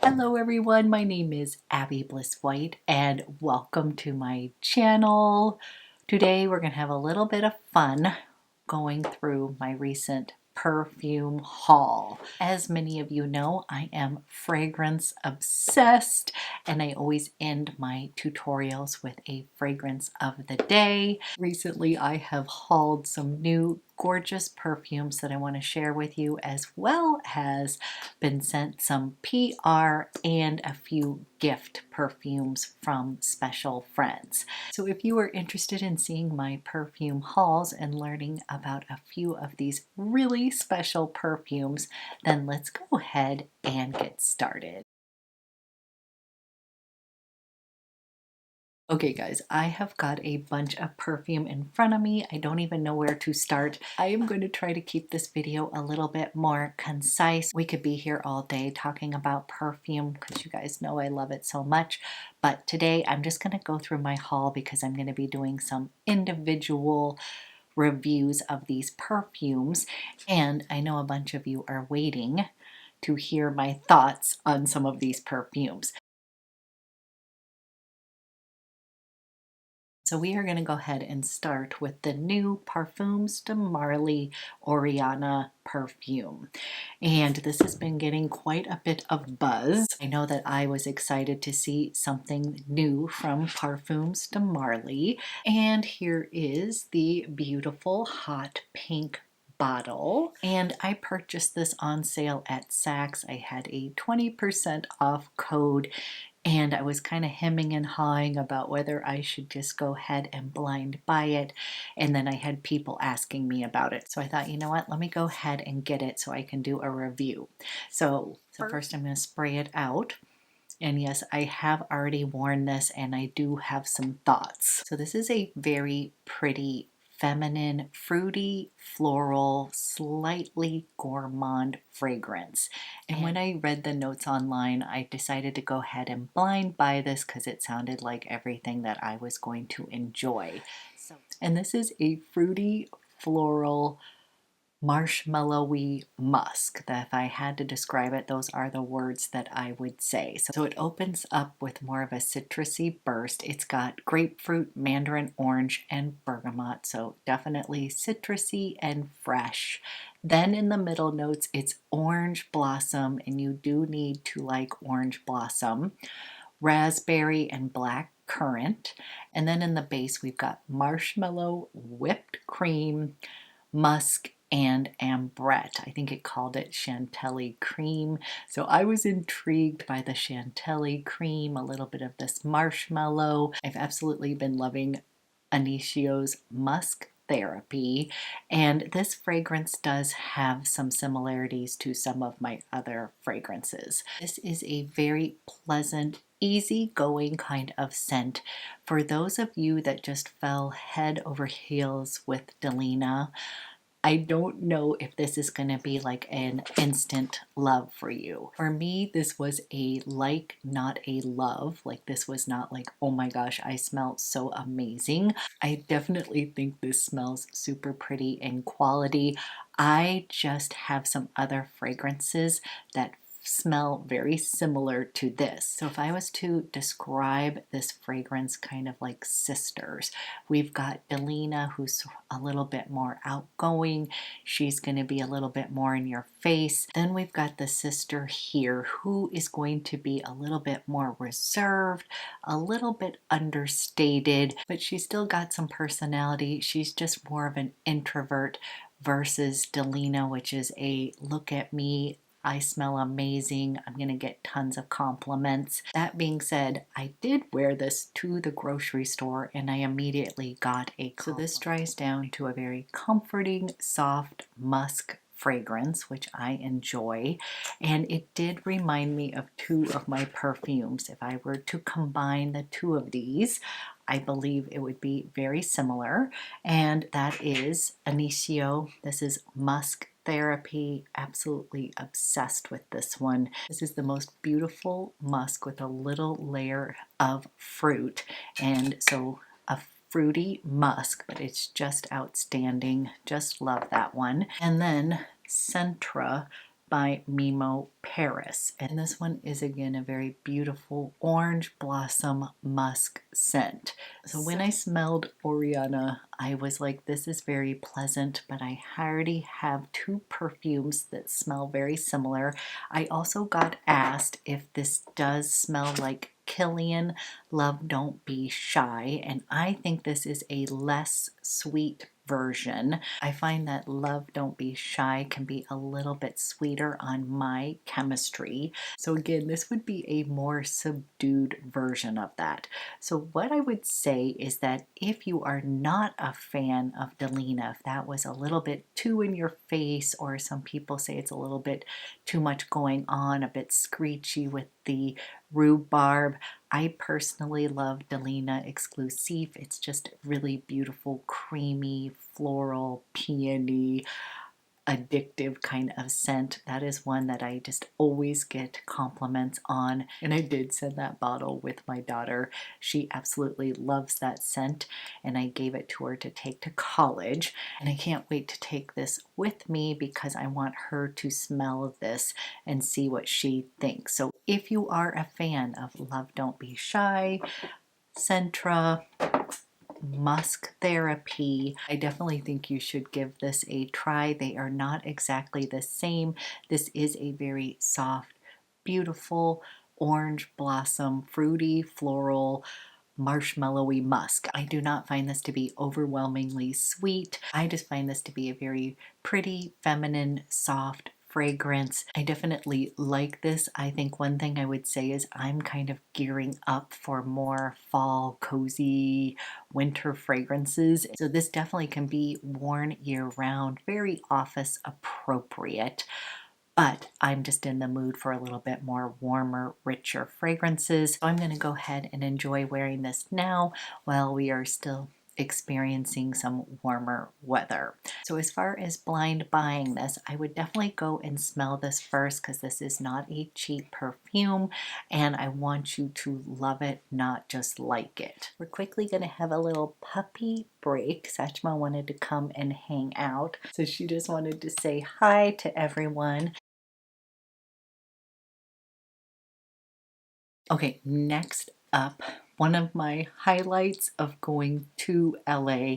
Hello everyone, my name is Abby Bliss White and welcome to my channel. Today we're going to have a little bit of fun going through my recent perfume haul. As many of you know, I am fragrance obsessed and I always end my tutorials with a fragrance of the day. Recently I have hauled some new gorgeous perfumes that I want to share with you, as well as been sent some PR and a few gift perfumes from special friends. So if you are interested in seeing my perfume hauls and learning about a few of these really special perfumes, then let's go ahead and get started. Okay guys, I have got a bunch of perfume in front of me. I don't even know where to start. I am going to try to keep this video a little bit more concise. We could be here all day talking about perfume because you guys know I love it so much. But today I'm just going to go through my haul because I'm going to be doing some individual reviews of these perfumes. And I know a bunch of you are waiting to hear my thoughts on some of these perfumes. So we are going to go ahead and start with the new Parfums de Marly Oriana perfume. And this has been getting quite a bit of buzz. I know that I was excited to see something new from Parfums de Marly. And here is the beautiful hot pink bottle, and I purchased this on sale at Saks. I had a 20% off code and I was kind of hemming and hawing about whether I should just go ahead and blind buy it. And then I had people asking me about it. So I thought, you know what, let me go ahead and get it so I can do a review. So first I'm going to spray it out. And yes, I have already worn this and I do have some thoughts. So this is a very pretty, feminine, fruity, floral, slightly gourmand fragrance. And when I read the notes online, I decided to go ahead and blind buy this because it sounded like everything that I was going to enjoy. And this is a fruity, floral, marshmallowy musk. That if I had to describe it, those are the words that I would say. So it opens up with more of a citrusy burst. It's got grapefruit, mandarin orange, and bergamot, so definitely citrusy and fresh. Then in the middle notes, it's orange blossom, and you do need to like orange blossom, raspberry, and black currant. And then in the base, we've got marshmallow, whipped cream, musk, and ambrette. I think it called it chantilly cream. So I was intrigued by the chantilly cream, a little bit of this marshmallow. I've absolutely been loving Inicio's musk therapy, and this fragrance does have some similarities to some of my other fragrances. This is a very pleasant, easygoing kind of scent for those of you that just fell head over heels with Delina. I don't know if this is going to be like an instant love for you. For me, this was a like, not a love. Like, this was not like, oh my gosh, I smell so amazing. I definitely think this smells super pretty and quality. I just have some other fragrances that smell very similar to this. So if I was to describe this fragrance kind of like sisters, we've got Delina, who's a little bit more outgoing. She's going to be a little bit more in your face. Then we've got the sister here who is going to be a little bit more reserved, a little bit understated, but she's still got some personality. She's just more of an introvert versus Delina, which is a look at me, I smell amazing, I'm going to get tons of compliments. That being said, I did wear this to the grocery store and I immediately got a compliment. So this dries down to a very comforting, soft musk fragrance, which I enjoy, and it did remind me of two of my perfumes. If I were to combine the two of these, I believe it would be very similar, and that is Inicio. This is Musk Therapy. Absolutely obsessed with this one. This is the most beautiful musk with a little layer of fruit, and so a fruity musk, but it's just outstanding. Just love that one. And then Centra by Mimo Paris. And this one is again a very beautiful orange blossom musk scent. So when I smelled Oriana, I was like, this is very pleasant, but I already have two perfumes that smell very similar. I also got asked if this does smell like Killian Love Don't Be Shy, and I think this is a less sweet version. I find that Love Don't Be Shy can be a little bit sweeter on my chemistry. So again, this would be a more subdued version of that. So what I would say is that if you are not a fan of Delina, if that was a little bit too in your face, or some people say it's a little bit too much going on, a bit screechy with the rhubarb, I personally love Delina Exclusive. It's just really beautiful, creamy, floral, peony, addictive kind of scent. That is one that I just always get compliments on. And I did send that bottle with my daughter. She absolutely loves that scent, and I gave it to her to take to college. And I can't wait to take this with me because I want her to smell this and see what she thinks. So if you are a fan of Love Don't Be Shy, Centra, Musk Therapy, I definitely think you should give this a try. They are not exactly the same. This is a very soft, beautiful orange blossom, fruity, floral, marshmallowy musk. I do not find this to be overwhelmingly sweet. I just find this to be a very pretty, feminine, soft fragrance. I definitely like this. I think one thing I would say is I'm kind of gearing up for more fall, cozy, winter fragrances. So this definitely can be worn year round, very office appropriate. But I'm just in the mood for a little bit more warmer, richer fragrances. So I'm going to go ahead and enjoy wearing this now while we are still experiencing some warmer weather. So as far as blind buying this, I would definitely go and smell this first because this is not a cheap perfume and I want you to love it, not just like it. We're quickly going to have a little puppy break. Satchma wanted to come and hang out, so she just wanted to say hi to everyone. Okay, next up, one of my highlights of going to LA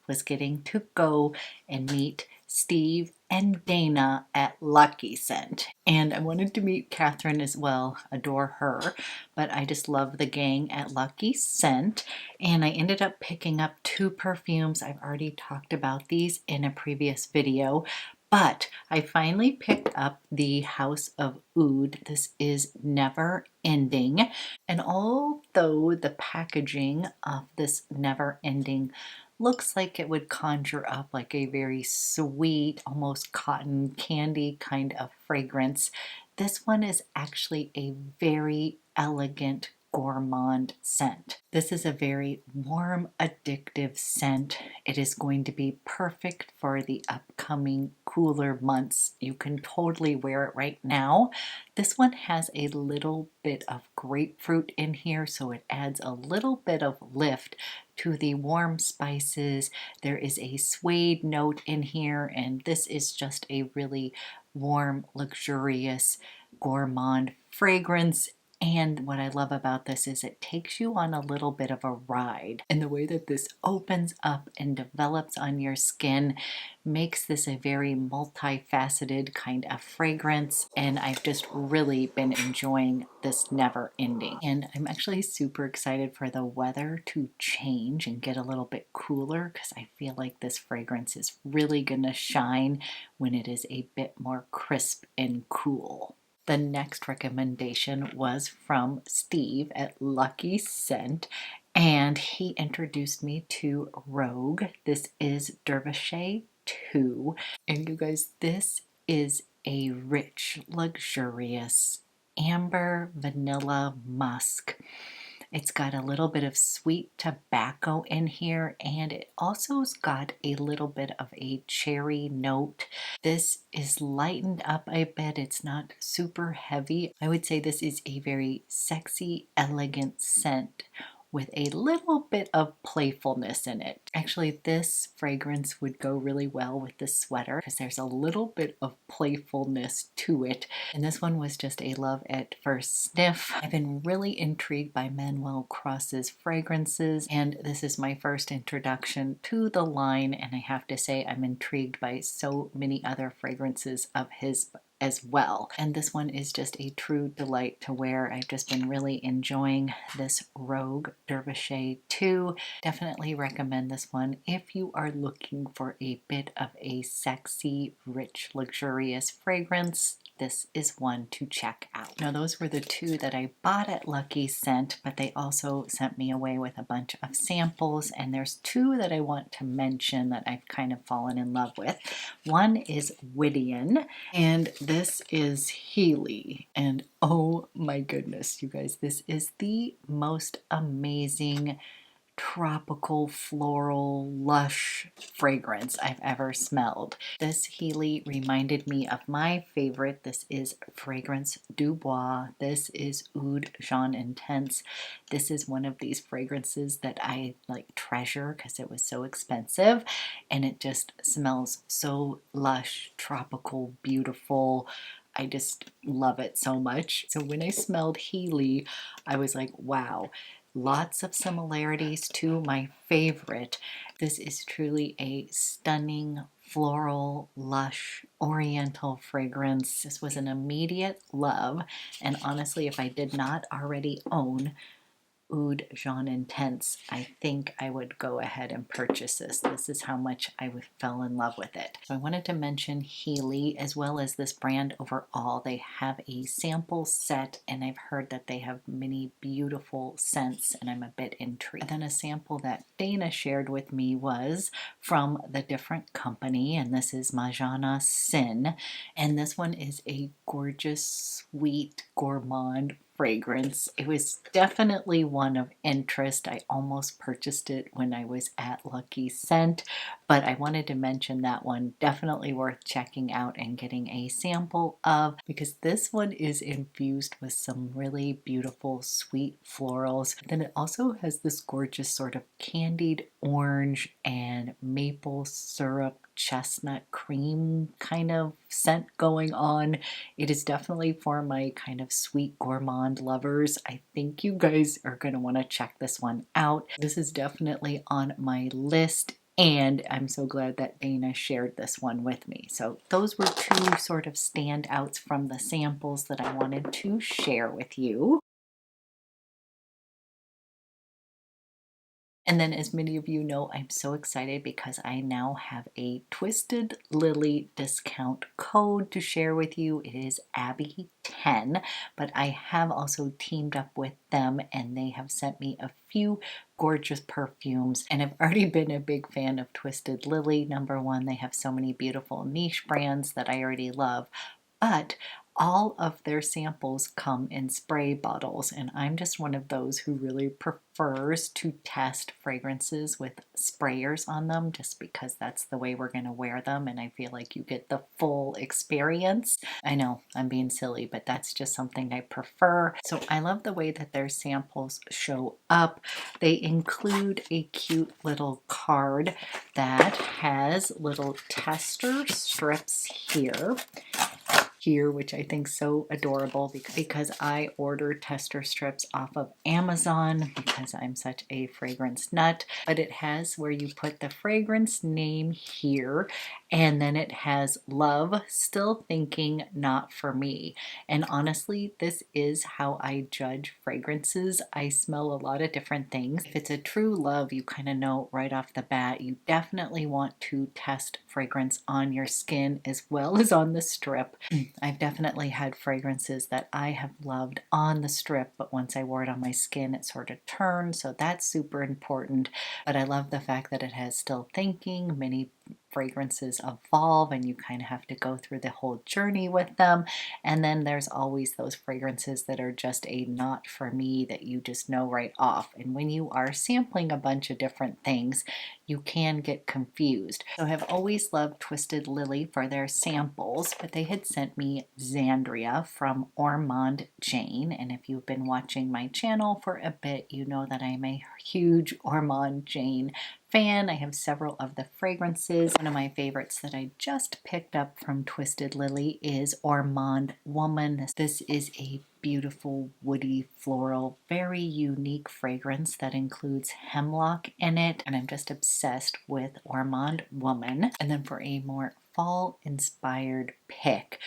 was getting to go and meet Steve and Dana at luckyscent. And I wanted to meet Catherine as well, adore her, but I just love the gang at luckyscent. And I ended up picking up two perfumes. I've already talked about these in a previous video, but I finally picked up the House of Oud. This is Never Ending. And although the packaging of this Never Ending looks like it would conjure up like a very sweet, almost cotton candy kind of fragrance, this one is actually a very elegant gourmand scent. This is a very warm, addictive scent. It is going to be perfect for the upcoming cooler months. You can totally wear it right now. This one has a little bit of grapefruit in here, so it adds a little bit of lift to the warm spices. There is a suede note in here, and this is just a really warm, luxurious, gourmand fragrance. And what I love about this is it takes you on a little bit of a ride. And the way that this opens up and develops on your skin makes this a very multifaceted kind of fragrance. And I've just really been enjoying this Never Ending. And I'm actually super excited for the weather to change and get a little bit cooler because I feel like this fragrance is really gonna shine when it is a bit more crisp and cool. The next recommendation was from Steve at luckyscent, and he introduced me to Rogue. This is Dervishe 2. And you guys, this is a rich, luxurious amber vanilla musk. It's got a little bit of sweet tobacco in here, and it also's got a little bit of a cherry note. This is lightened up a bit. It's not super heavy. I would say this is a very sexy, elegant scent with a little bit of playfulness in it. Actually, this fragrance would go really well with this sweater because there's a little bit of playfulness to it. And this one was just a love at first sniff. I've been really intrigued by Manuel Cross's fragrances, and this is my first introduction to the line, and I have to say I'm intrigued by so many other fragrances of his as well. And this one is just a true delight to wear. I've just been really enjoying this Rogue Derviche 2. Definitely recommend this one if you are looking for a bit of a sexy, rich, luxurious fragrance. This is one to check out. Now those were the two that I bought at luckyscent, but they also sent me away with a bunch of samples, and there's two that I want to mention that I've kind of fallen in love with. One is Whittian, and this is Healy, and oh my goodness, you guys, this is the most amazing tropical, floral, lush fragrance I've ever smelled. This Healy reminded me of my favorite. This is Fragrance Du Bois. This is Oud Jean Intense. This is one of these fragrances that I like treasure because it was so expensive, and it just smells so lush, tropical, beautiful. I just love it so much. So when I smelled Healy, I was like, wow. Lots of similarities to my favorite. This is truly a stunning, floral, lush, oriental fragrance. This was an immediate love, and honestly, if I did not already own Oud Jean Intense, I think I would go ahead and purchase this. This is how much I fell in love with it. So I wanted to mention Healy as well as this brand overall. They have a sample set, and I've heard that they have many beautiful scents, and I'm a bit intrigued. And then a sample that Dana shared with me was from the different company, and this is Majana Sin, and this one is a gorgeous, sweet, gourmand fragrance. It was definitely one of interest. I almost purchased it when I was at luckyscent, but I wanted to mention that one. Definitely worth checking out and getting a sample of, because this one is infused with some really beautiful sweet florals. Then it also has this gorgeous sort of candied orange and maple syrup chestnut cream kind of scent going on. It is definitely for my kind of sweet gourmand lovers. I think you guys are going to want to check this one out. This is definitely on my list, and I'm so glad that Dana shared this one with me. So those were two sort of standouts from the samples that I wanted to share with you. And then, as many of you know, I'm so excited because I now have a Twisted Lily discount code to share with you. It is Abby10, but I have also teamed up with them, and they have sent me a few gorgeous perfumes, and I've already been a big fan of Twisted Lily. Number one, they have so many beautiful niche brands that I already love, but all of their samples come in spray bottles, and I'm just one of those who really prefers to test fragrances with sprayers on them, just because that's the way we're going to wear them, and I feel like you get the full experience. I know I'm being silly, but that's just something I prefer. So I love the way that their samples show up. They include a cute little card that has little tester strips here, which I think so adorable because I order tester strips off of Amazon because I'm such a fragrance nut. But it has where you put the fragrance name here, and then it has love, still thinking, not for me. And honestly, this is how I judge fragrances. I smell a lot of different things. If it's a true love, you kind of know right off the bat. You definitely want to test fragrance on your skin as well as on the strip. I've definitely had fragrances that I have loved on the strip, but once I wore it on my skin, it sort of turned, so that's super important. But I love the fact that it has still thinking, many fragrances evolve and you kind of have to go through the whole journey with them. And then there's always those fragrances that are just a not for me that you just know right off. And when you are sampling a bunch of different things, you can get confused. So I have always loved Twisted Lily for their samples, but they had sent me Xandria from Ormond Jane. And if you've been watching my channel for a bit, you know that I'm a huge Ormond Jane fan. I have several of the fragrances. One of my favorites that I just picked up from Twisted Lily is Ormond Woman. This is a beautiful woody floral, very unique fragrance that includes hemlock in it, and I'm just obsessed with Ormond Woman. And then for a more fall inspired pick,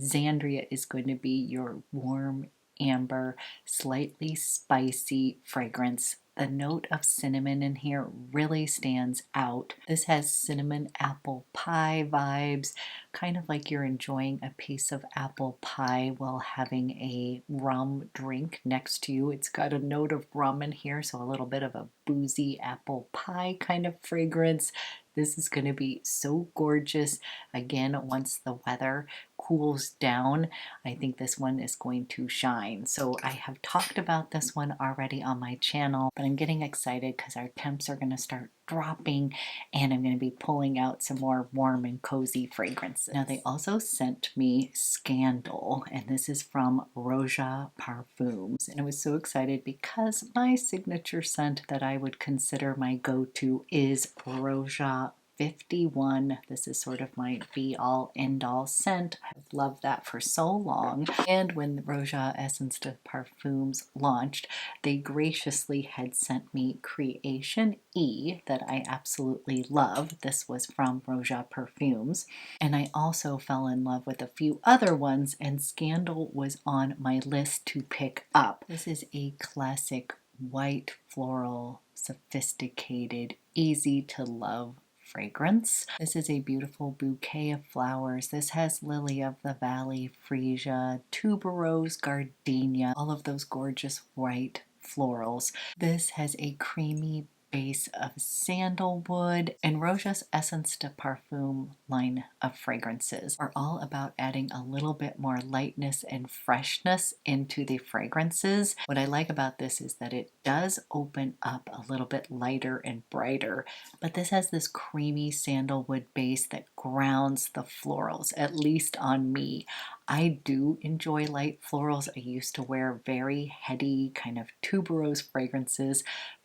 Xandria is going to be your warm amber, slightly spicy fragrance. The note of cinnamon in here really stands out. This has cinnamon apple pie vibes, kind of like you're enjoying a piece of apple pie while having a rum drink next to you. It's got a note of rum in here, so a little bit of a boozy apple pie kind of fragrance. This is going to be so gorgeous. Again, once the weather cools down, I think this one is going to shine. So I have talked about this one already on my channel, but I'm getting excited because our temps are going to start dropping and I'm going to be pulling out some more warm and cozy fragrances. Now they also sent me Scandal, and this is from Rojaparfums, and I was so excited because my signature scent that I would consider my go-to is Roja 51. This is sort of my be-all end-all scent. I've loved that for so long. And when Roja Essence de Parfums launched, they graciously had sent me Creation E that I absolutely love. This was from Rojaparfums. And I also fell in love with a few other ones, and Scandal was on my list to pick up. This is a classic white floral, sophisticated, easy to love fragrance. This is a beautiful bouquet of flowers. This has lily of the valley, freesia, tuberose, gardenia, all of those gorgeous white florals. This has a creamy base of sandalwood, and Roja's Essence de Parfum line of fragrances are all about adding a little bit more lightness and freshness into the fragrances. What I like about this is that it does open up a little bit lighter and brighter, but this has this creamy sandalwood base that grounds the florals, at least on me. I do enjoy light florals. I used to wear very heady kind of tuberose fragrances,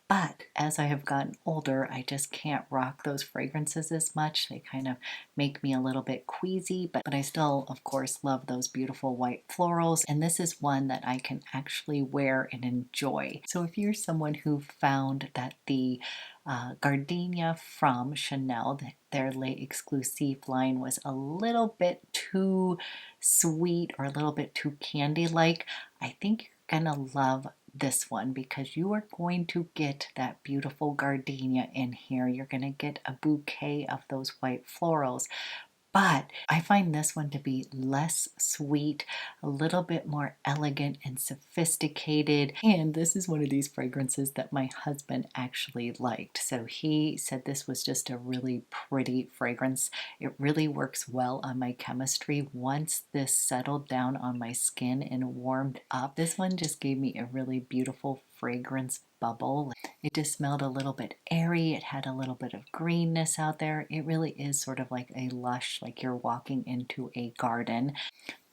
but as I have gotten older, I just can't rock those fragrances as much. They kind of make me a little bit queasy, but I still, of course, love those beautiful white florals. And this is one that I can actually wear and enjoy. So if you're someone who found that the gardenia from Chanel, their Les Exclusifs line, was a little bit too sweet or a little bit too candy-like, I think you're gonna love this one because you are going to get that beautiful gardenia in here. You're going to get a bouquet of those white florals. But I find this one to be less sweet, a little bit more elegant and sophisticated. And this is one of these fragrances that my husband actually liked. So he said this was just a really pretty fragrance. It really works well on my chemistry. Once this settled down on my skin and warmed up, this one just gave me a really beautiful fragrance bubble. It just smelled a little bit airy. It had a little bit of greenness out there. It really is sort of like a lush, like you're walking into a garden.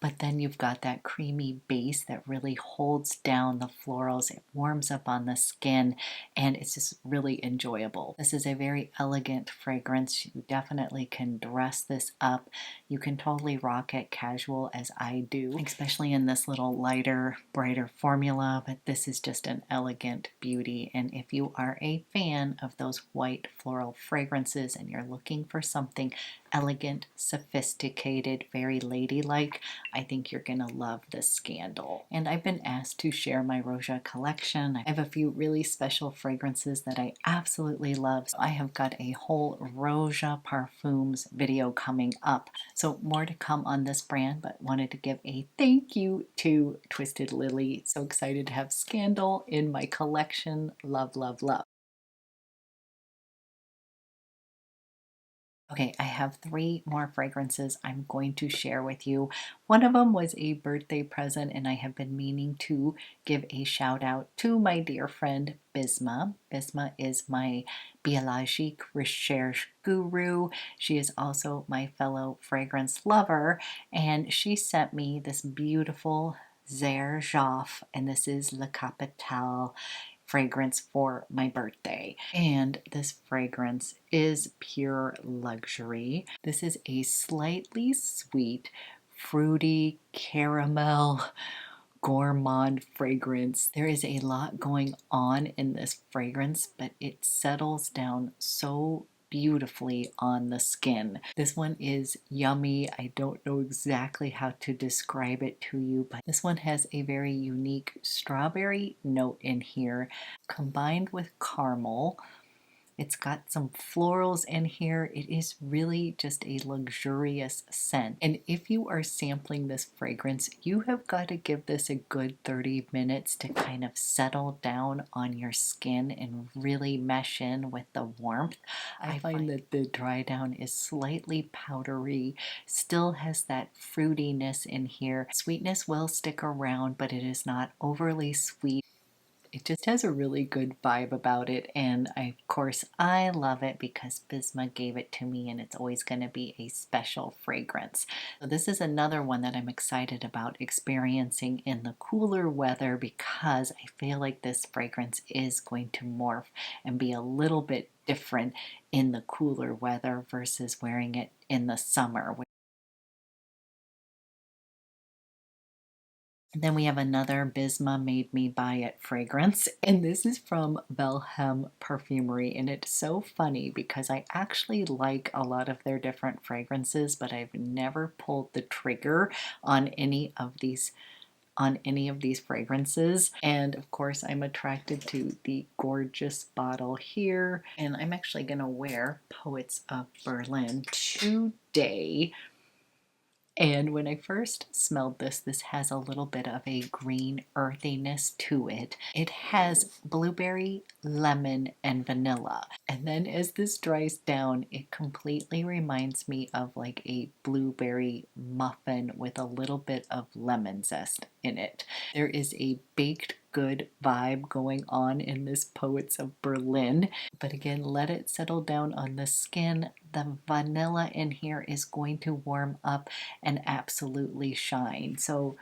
But then you've got that creamy base that really holds down the florals. It warms up on the skin and it's just really enjoyable. This is a very elegant fragrance. You definitely can dress this up. You can totally rock it casual as I do, especially in this little lighter, brighter formula, but this is just an elegant beauty. And if you are a fan of those white floral fragrances and you're looking for something elegant, sophisticated, very ladylike, I think you're going to love this Scandal. And I've been asked to share my Roja collection. I have a few really special fragrances that I absolutely love. So I have got a whole Rojaparfums video coming up. So more to come on this brand, but wanted to give a thank you to Twisted Lily. So excited to have Scandal in my collection. Love, love, love. Okay, I have 3 more fragrances I'm going to share with you. One of them was a birthday present, and I have been meaning to give a shout out to my dear friend Bisma. Bisma is my biologique recherche guru. She is also my fellow fragrance lover, and she sent me this beautiful Zare Joff, and this is Le Capital fragrance for my birthday. And this fragrance is pure luxury. This is a slightly sweet, fruity caramel gourmand fragrance. There is a lot going on in this fragrance, but it settles down so beautifully on the skin. This one is yummy. I don't know exactly how to describe it to you, but this one has a very unique strawberry note in here combined with caramel. It's got some florals in here. It is really just a luxurious scent. And if you are sampling this fragrance, you have got to give this a good 30 minutes to kind of settle down on your skin and really mesh in with the warmth. I find that the dry down is slightly powdery, still has that fruitiness in here. Sweetness will stick around, but it is not overly sweet. It just has a really good vibe about it, and of course I love it because Bisma gave it to me, and it's always going to be a special fragrance. So this is another one that I'm excited about experiencing in the cooler weather because I feel like this fragrance is going to morph and be a little bit different in the cooler weather versus wearing it in the summer. Then we have another Bisma Made Me Buy It fragrance, and this is from Vilhelm Perfumery, and it's so funny because I actually like a lot of their different fragrances, but I've never pulled the trigger on any of these fragrances. And of course, I'm attracted to the gorgeous bottle here, and I'm actually going to wear Poets of Berlin today. And when I first smelled this, this has a little bit of a green earthiness to it. It has blueberry, lemon, and vanilla. And then as this dries down, it completely reminds me of like a blueberry muffin with a little bit of lemon zest in it. There is a baked good vibe going on in this Poets of Berlin. But again, let it settle down on the skin. The vanilla in here is going to warm up and absolutely shine. So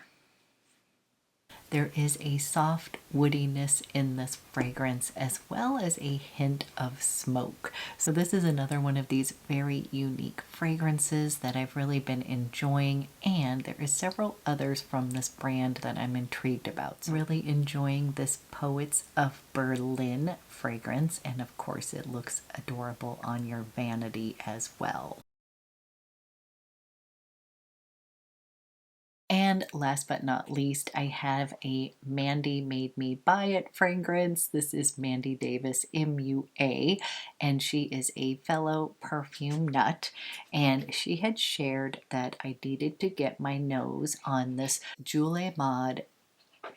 there is a soft woodiness in this fragrance as well as a hint of smoke. So this is another one of these very unique fragrances that I've really been enjoying, and there is several others from this brand that I'm intrigued about. So really enjoying this Poets of Berlin fragrance, and of course it looks adorable on your vanity as well. And last but not least, I have a Mandy Made Me Buy It fragrance. This is Mandy Davis MUA, and she is a fellow perfume nut. And she had shared that I needed to get my nose on this Julie Maud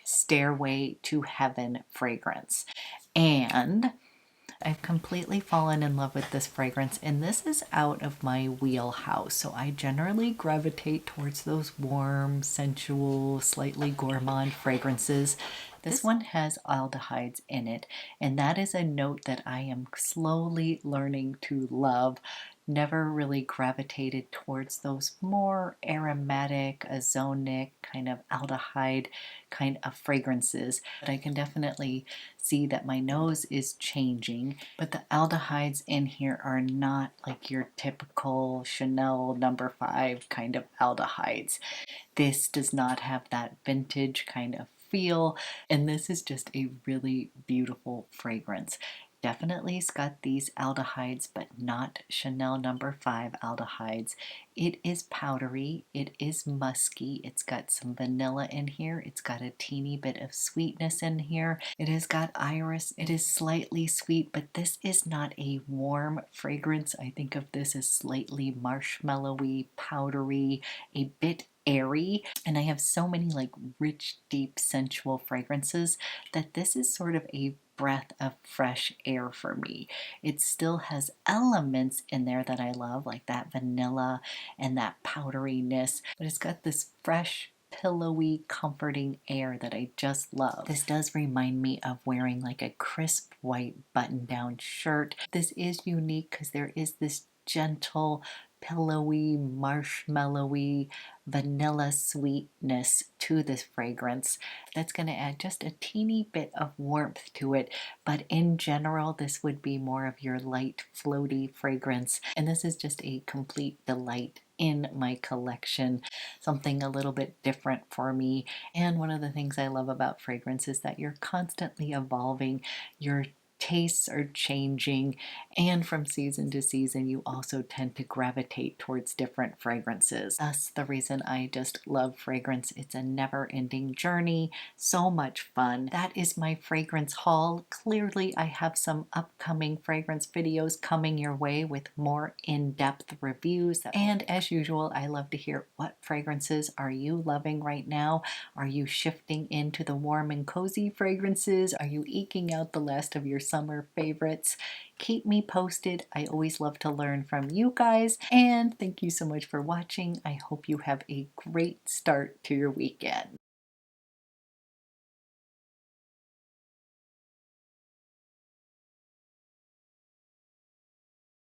Stairway to Heaven fragrance. And I've completely fallen in love with this fragrance, and this is out of my wheelhouse. So I generally gravitate towards those warm, sensual, slightly gourmand fragrances. This one has aldehydes in it, and that is a note that I am slowly learning to love. Never really gravitated towards those more aromatic, ozonic, kind of aldehyde kind of fragrances, but I can definitely see that my nose is changing. But the aldehydes in here are not like your typical Chanel No. 5 kind of aldehydes. This does not have that vintage kind of feel, and this is just a really beautiful fragrance. Definitely it's got these aldehydes, but not Chanel No. 5 aldehydes. It is powdery, it is musky, it's got some vanilla in here, it's got a teeny bit of sweetness in here, it has got iris, it is slightly sweet, but this is not a warm fragrance. I think of this as slightly marshmallowy, powdery, a bit airy, and I have so many like rich, deep, sensual fragrances that this is sort of a breath of fresh air for me. It still has elements in there that I love, like that vanilla and that powderiness, but it's got this fresh, pillowy, comforting air that I just love. This does remind me of wearing like a crisp white button-down shirt. This is unique because there is this gentle, pillowy, marshmallowy, vanilla sweetness to this fragrance that's going to add just a teeny bit of warmth to it. But in general, this would be more of your light, floaty fragrance. And this is just a complete delight in my collection, something a little bit different for me. And one of the things I love about fragrance is that you're constantly evolving. Your tastes are changing, and from season to season you also tend to gravitate towards different fragrances. That's the reason I just love fragrance. It's a never-ending journey, so much fun. That is my fragrance haul. Clearly I have some upcoming fragrance videos coming your way with more in-depth reviews, and as usual I love to hear what fragrances are you loving right now. Are you shifting into the warm and cozy fragrances? Are you eking out the last of your summer favorites? Keep me posted. I always love to learn from you guys, and thank you so much for watching. I hope you have a great start to your weekend.